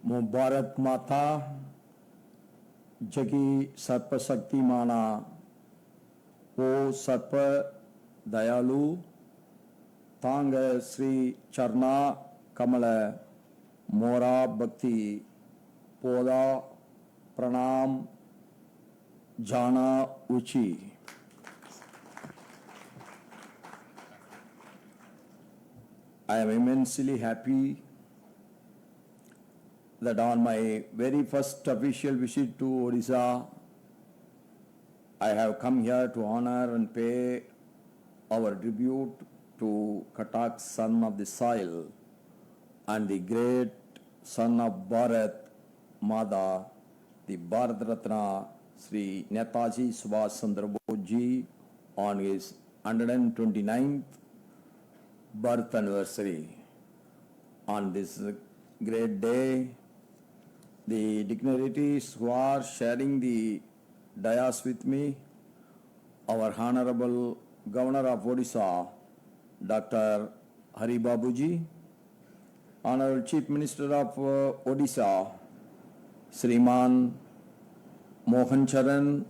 भारत माता जगी सर्पशक्ति माना वो सर्प दयालु तांग श्री चरना कमल मोरा भक्ति पोदा प्रणाम जाना उची। I am immensely happy that on my very first official visit to Odisha, I have come here to honor and pay our tribute to Katak, son of the soil, and the great son of Bharat Mada, the Bharat Ratna, Sri Netaji Subhash Chandra Bose ji, on his 129th birth anniversary. On this great day, the dignitaries who are sharing the dais with me, our Honorable Governor of Odisha, Dr. Hari Babuji, Honorable Chief Minister of Odisha, Sriman Mohan Charan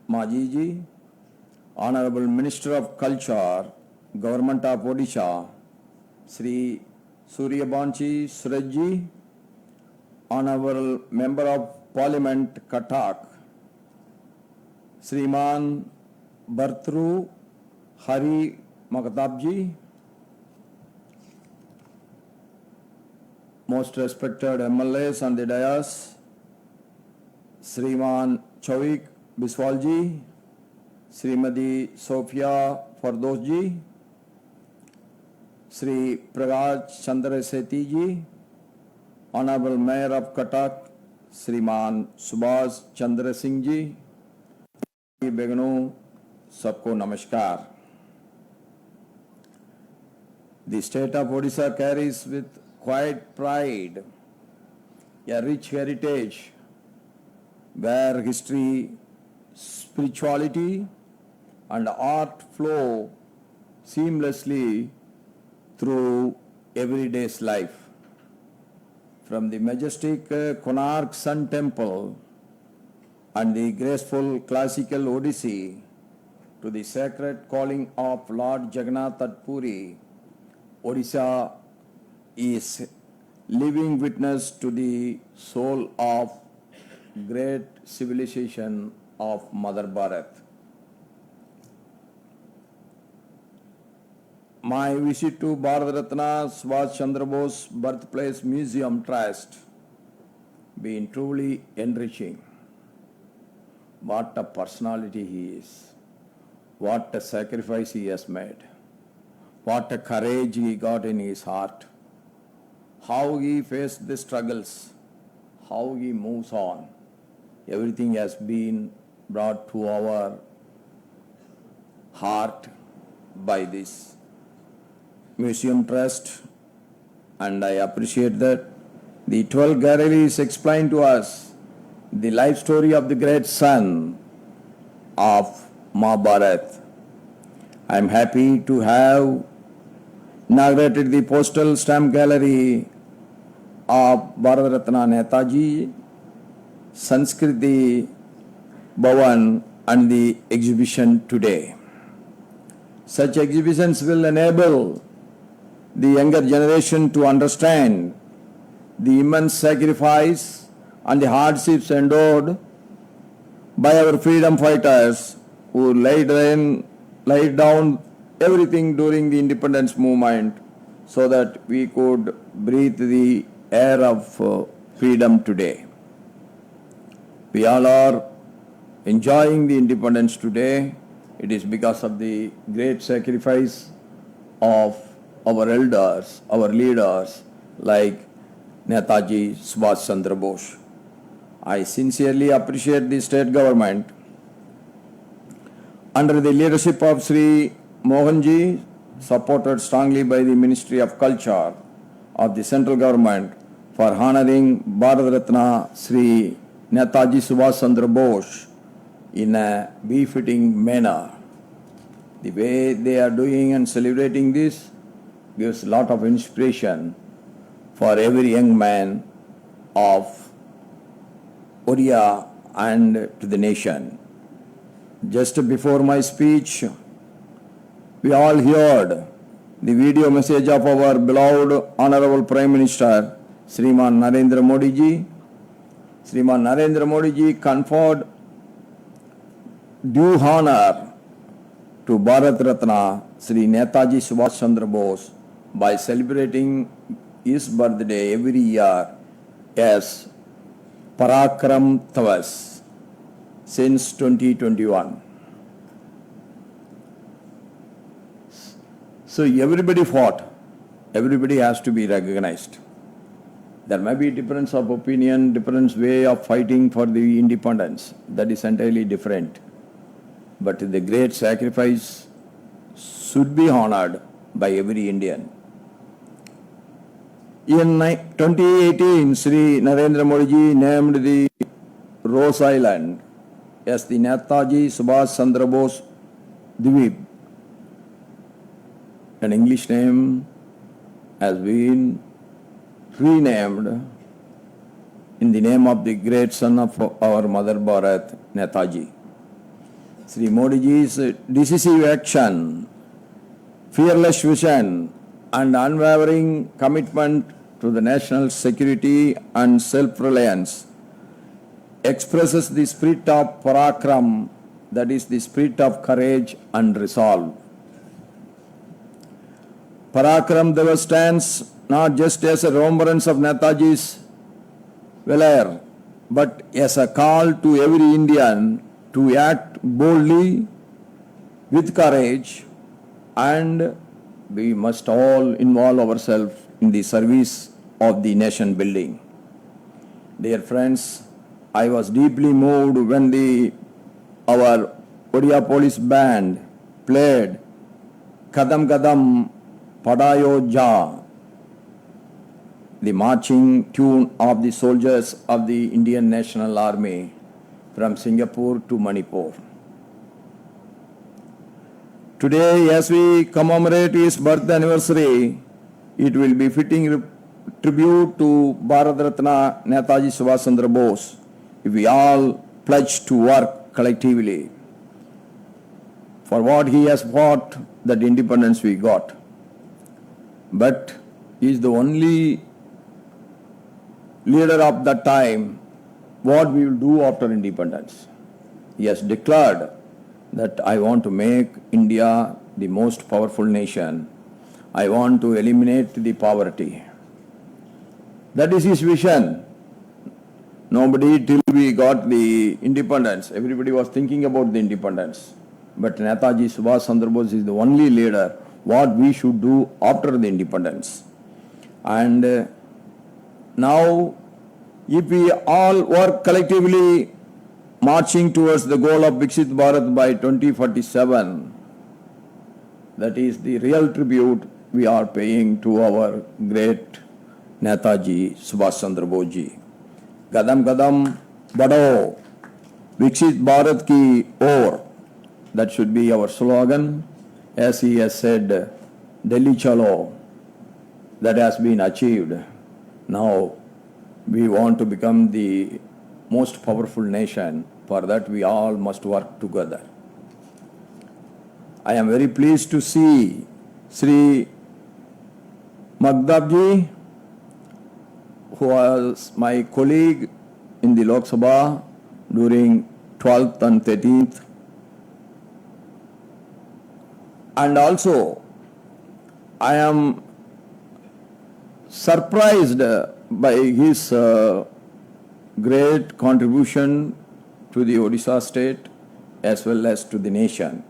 Majiji, Honorable Minister of Culture, Government of Odisha, Sri Suryabanshi Surajji, Honorable Member of Parliament Katak, Sriman Bhartru Hari Maktabji, most respected MLAs on the dais, Sriman Chavik Biswalji, Srimadi Sophia Fardosji, Sri Prakash Chandra Sethi ji, Honorable Mayor of Katak, Sriman Subhash Chandra Singh ji, Beganu, सबको नमस्कार. The state of Odisha carries with quiet pride a rich heritage where history, spirituality and art flow seamlessly through everyday's life. From the majestic Konark Sun Temple and the graceful classical Odissi to the sacred calling of Lord Jagannath at Puri, Odisha is living witness to the soul of great civilization of Mother Bharat. My visit to Bharat Ratna Subhash Chandra Bose Birthplace Museum Trust been truly enriching. What a personality he is. What a sacrifice he has made. What a courage he got in his heart. How he faced the struggles. How he moves on. Everything has been brought to our heart by this Museum Trust, and I appreciate that. The 12 galleries explain to us the life story of the great son of Mahabharat. I am happy to have inaugurated the postal stamp gallery of Bharat Ratna Netaji, Sanskriti Bhavan, and the exhibition today. Such exhibitions will enable the younger generation to understand the immense sacrifice and the hardships endured by our freedom fighters who laid down everything during the independence movement so that we could breathe the air of freedom today. We all are enjoying the independence today. It is because of the great sacrifice of our elders, our leaders like Netaji Subhash Chandra Bose. I sincerely appreciate the state government under the leadership of Sri Mohanji, supported strongly by the Ministry of Culture of the central government, for honoring Bharat Ratna Sri Netaji Subhash Chandra Bose in a befitting manner. The way they are doing and celebrating this gives a lot of inspiration for every young man of Odia and to the nation. Just before my speech, we all heard the video message of our beloved Honorable Prime Minister, Sriman Narendra Modi ji. Sriman Narendra Modi ji conferred due honor to Bharat Ratna Sri Netaji Subhash Chandra Bose by celebrating his birthday every year as Parakram Tavas since 2021. So everybody fought, everybody has to be recognized. There may be difference of opinion, different way of fighting for the independence. That is entirely different. But the great sacrifice should be honored by every Indian. In 2018, Sri Narendra Modi ji named the Rose Island as the Netaji Subhash Chandra Bose Dweep. An English name has been renamed in the name of the great son of our mother Bharat, Netaji. Sri Modi ji's decisive action, fearless vision and unwavering commitment to the national security and self-reliance expresses the spirit of Parakram, that is the spirit of courage and resolve. Parakram Deva stands not just as a remembrance of Netaji's valor, but as a call to every Indian to act boldly, with courage, and we must all involve ourselves in the service of the nation building. Dear friends, I was deeply moved when our Odia police band played Kadam Kadam Padayo Ja, the marching tune of the soldiers of the Indian National Army from Singapore to Manipur. Today, as we commemorate his birth anniversary, it will be fitting tribute to Bharat Ratna Netaji Subhash Chandra Bose if we all pledge to work collectively for what he has fought, that independence we got. But he is the only leader of that time. What we will do after independence? He has declared that I want to make India the most powerful nation. I want to eliminate the poverty. That is his vision. Nobody, till we got the independence, everybody was thinking about the independence. But Netaji Subhash Chandra Bose is the only leader what we should do after the independence. And now, if we all work collectively marching towards the goal of Viksit Bharat by 2047, that is the real tribute we are paying to our great Netaji Subhash Chandra Bose ji. Kadam Kadam Badho, Viksit Bharat ki or, that should be our slogan. As he has said, Delhi Chalo, that has been achieved. Now we want to become the most powerful nation. For that we all must work together. I am very pleased to see Sri Magdabji, who was my colleague in the Lok Sabha during 12th and 13th. And also, I am surprised by his great contribution to the Odisha state as well as to the nation.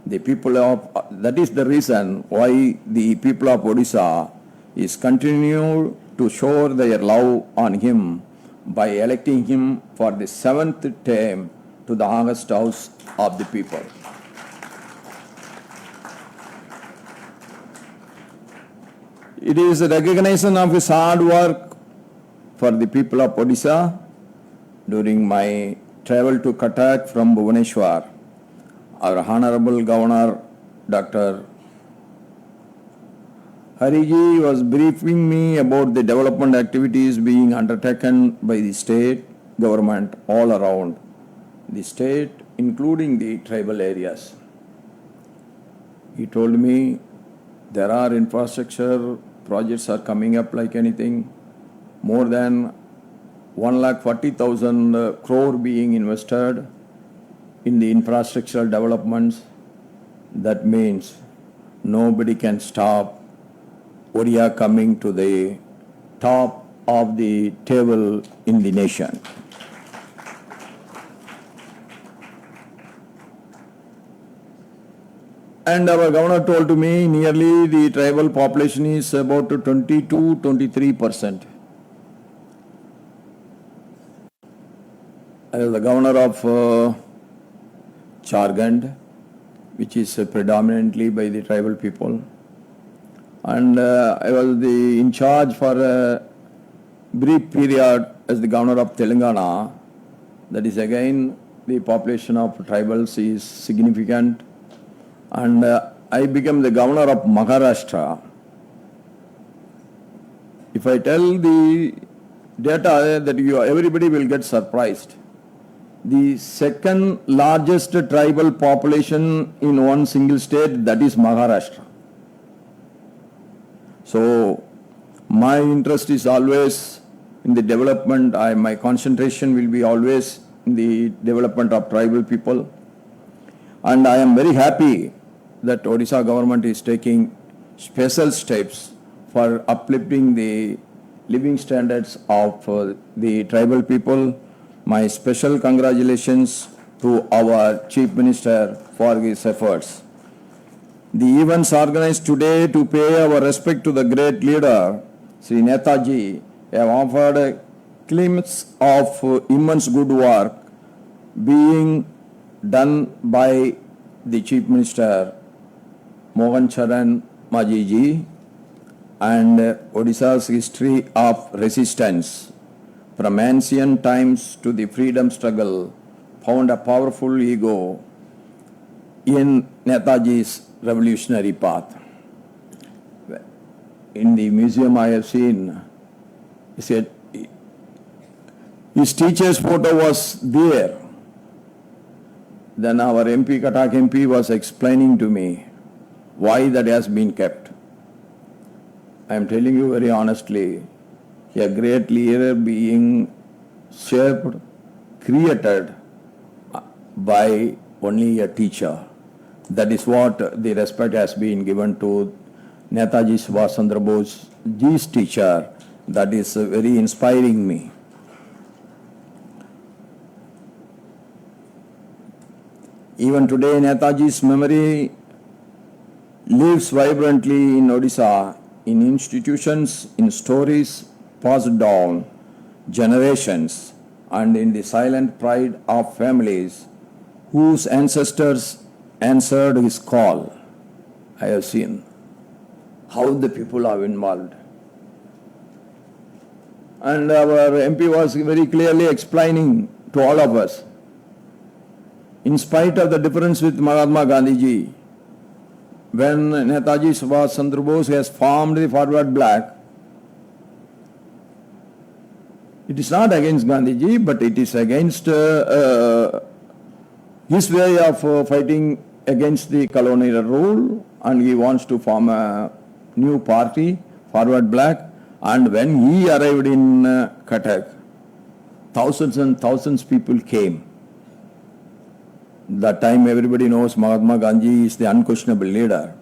The people of, that is the reason why the people of Odisha is continue to show their love on him by electing him for the 7th term to the August House of the people. It is a recognition of his hard work for the people of Odisha. During my travel to Cuttack from Bhubaneswar, our Honorable Governor Dr. Hariji was briefing me about the development activities being undertaken by the state government all around the state, including the tribal areas. He told me there are infrastructure projects are coming up like anything, more than 1,40,000 crore being invested in the infrastructural developments. That means nobody can stop Odia coming to the top of the table in the nation. And our governor told to me nearly the tribal population is about 22-23%. I was the governor of Jharkhand, which is predominantly by the tribal people. And I was in charge for a brief period as the governor of Telangana. That is again, the population of tribals is significant. And I became the governor of Maharashtra. If I tell the data that everybody will get surprised. The second largest tribal population in one single state, that is Maharashtra. So my interest is always in the development. My concentration will be always in the development of tribal people. And I am very happy that Odisha government is taking special steps for uplifting the living standards of the tribal people. My special congratulations to our Chief Minister for his efforts. The events organized today to pay our respect to the great leader, Sri Netaji, have offered a glimpse of immense good work being done by the Chief Minister Mohan Charan Majiji and Odisha's history of resistance from ancient times to the freedom struggle found a powerful ego in Netaji's revolutionary path. In the museum I have seen, he said, his teacher's photo was there. Then our MP, Katak MP, was explaining to me why that has been kept. I am telling you very honestly, a great leader being shaped, created by only a teacher. That is what the respect has been given to Netaji Subhash Chandra Bose, Ji's teacher. That is very inspiring me. Even today, Netaji's memory lives vibrantly in Odisha, in institutions, in stories passed down generations, and in the silent pride of families whose ancestors answered his call. I have seen how the people are involved. And our MP was very clearly explaining to all of us, in spite of the difference with Mahatma Gandhiji, when Netaji Subhash Chandra Bose has formed the Forward Bloc, it is not against Gandhiji, but it is against his way of fighting against the colonial rule, and he wants to form a new party, Forward Bloc. And when he arrived in Cuttack, thousands and thousands of people came. That time everybody knows Mahatma Gandhi is the unquestionable leader.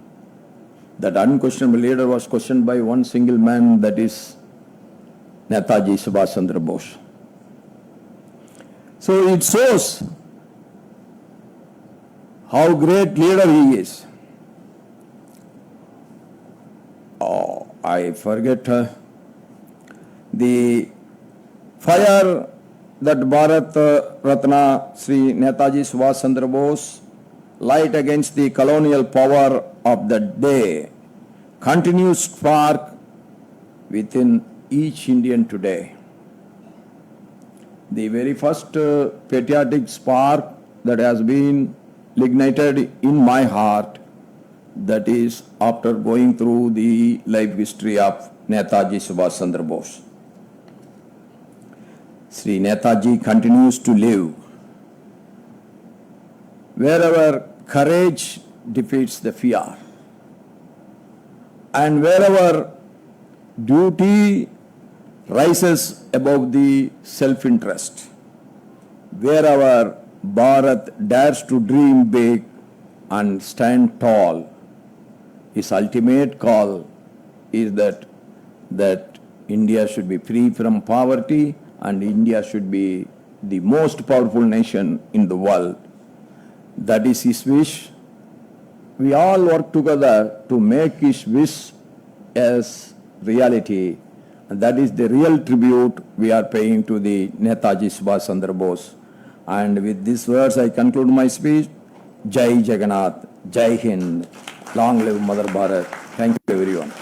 That unquestionable leader was questioned by one single man, that is Netaji Subhash Chandra Bose. So it shows how great leader he is. Oh, I forget the fire that Bharat Ratna Sri Netaji Subhash Chandra Bose light against the colonial power of the day continues to spark within each Indian today. The very first patriotic spark that has been ignited in my heart that is after going through the life history of Netaji Subhash Chandra Bose. Sri Netaji continues to live. Wherever courage defeats the fear, and wherever duty rises above the self-interest, wherever Bharat dares to dream big and stand tall, his ultimate call is that India should be free from poverty and India should be the most powerful nation in the world. That is his wish. We all work together to make his wish as reality, and that is the real tribute we are paying to the Netaji Subhash Chandra Bose. And with these words I conclude my speech. Jai Jagannath, Jai Hind, long live Mother Bharat. Thank you everyone.